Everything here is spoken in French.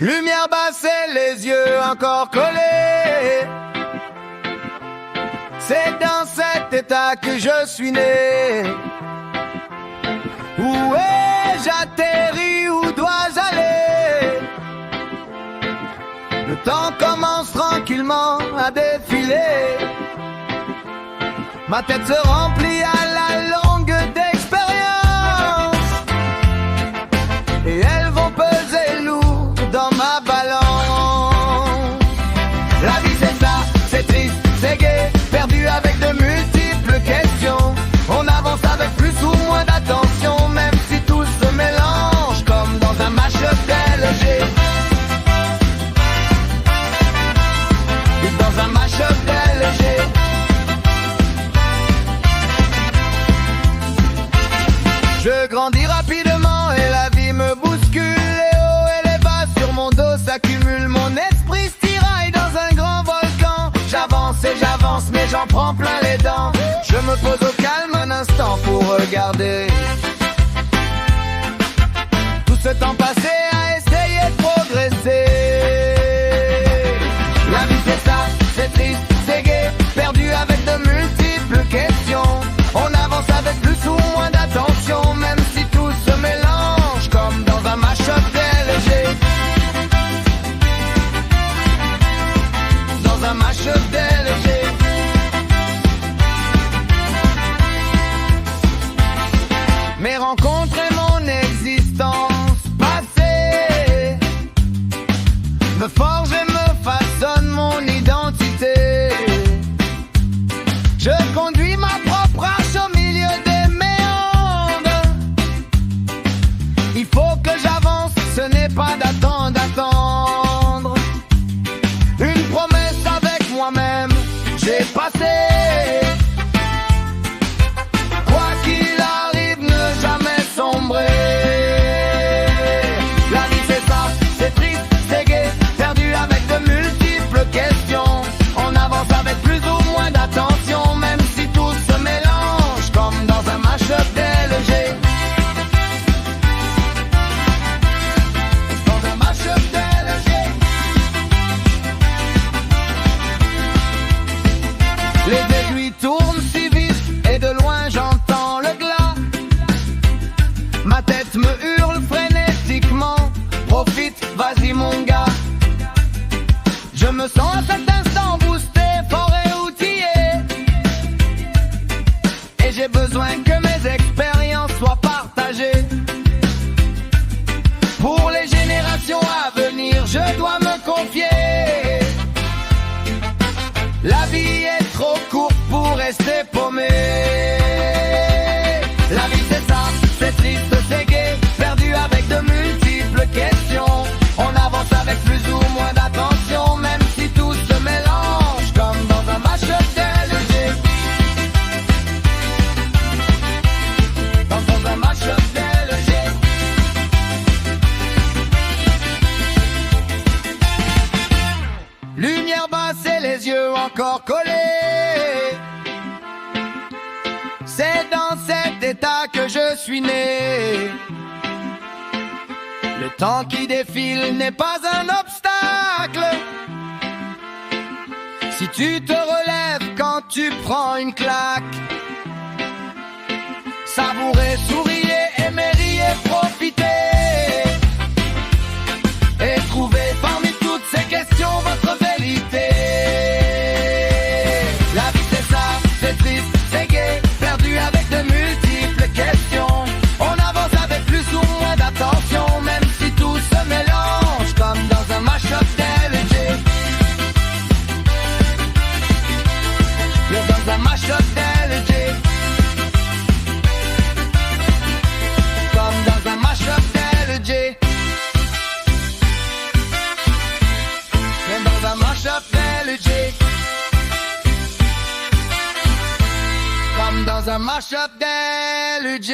Lumière basse et les yeux encore collés. C'est dans cet état que je suis né. Où ai-je atterri, où dois-je aller? Le temps commence tranquillement à défiler. Ma tête se remplit à la longue d'expérience, et elles vont peser lourd dans ma balance. La vie c'est ça, c'est triste, c'est gai, perdu avec de multiples questions. On avance avec plus ou moins d'attention, même si tout se mélange comme dans un match d'LG. Dans un match d'LG. Je grandis rapidement et la vie me bouscule. Les hauts et les bas sur mon dos s'accumulent. Mon esprit se tiraille dans un grand volcan. J'avance et j'avance mais j'en prends plein les dents. Je me pose au calme un instant pour regarder tout ce temps passé à essayer de progresser. La vie c'est ça, c'est triste, c'est gai, perdu avec de multiples questions. On avance avec plus ou moins d'attention, même si tout se mélange comme dans un match-up d'LG. Dans un match-up d'LG. Mes rencontres et mon existence passée me forgent et me façonnent mon identité. Je conduis ma propre arche au milieu des méandres. Il faut que j'avance, ce n'est pas d'attendre. Une promesse avec moi-même, j'ai passé. Quoi qu'il arrive, ne jamais sombrer. La vie c'est ça, c'est triste, c'est gai, perdu avec de multiples questions. On avance avec plus ou moins d'attention, même si tout se mélange comme dans un match-up d'LG. Dans un match-up d'LG. Les aiguilles tournent si vite et de loin j'entends le glas. Ma tête me hurle frénétiquement. Profite, vas-y mon gars. Je me sens à cet instant boosté, fort et outillé. Et j'ai besoin que mes expériences soient partagées. Pour les générations à venir, je dois me confier. La vie est trop courte pour rester paumé. La vie c'est ça, c'est triste, c'est gai, perdu avec de multiples questions. On avance avec plus ou moins d'attention, même si tout se mélange comme dans un match-up d'LG. Dans un match-up d'LG. Lumière basse et les yeux encore collés. C'est dans cet état que je suis né. Le temps qui défile n'est pas un obstacle. Si tu te relèves quand tu prends une claque, savourez, souriez, aimez, riez, profitez. Et trouvez parmi toutes ces questions votre vérité. La vie c'est ça, c'est triste, c'est gai, perdu avec de multiples questions. On avance avec plus ou moins d'attention, même si tout se mélange comme dans un match-up d'LG. Dans un match-up d'LG. Comme dans un match-up d'LG. Dans un match-up d'LG. Comme dans un match-up d'LG.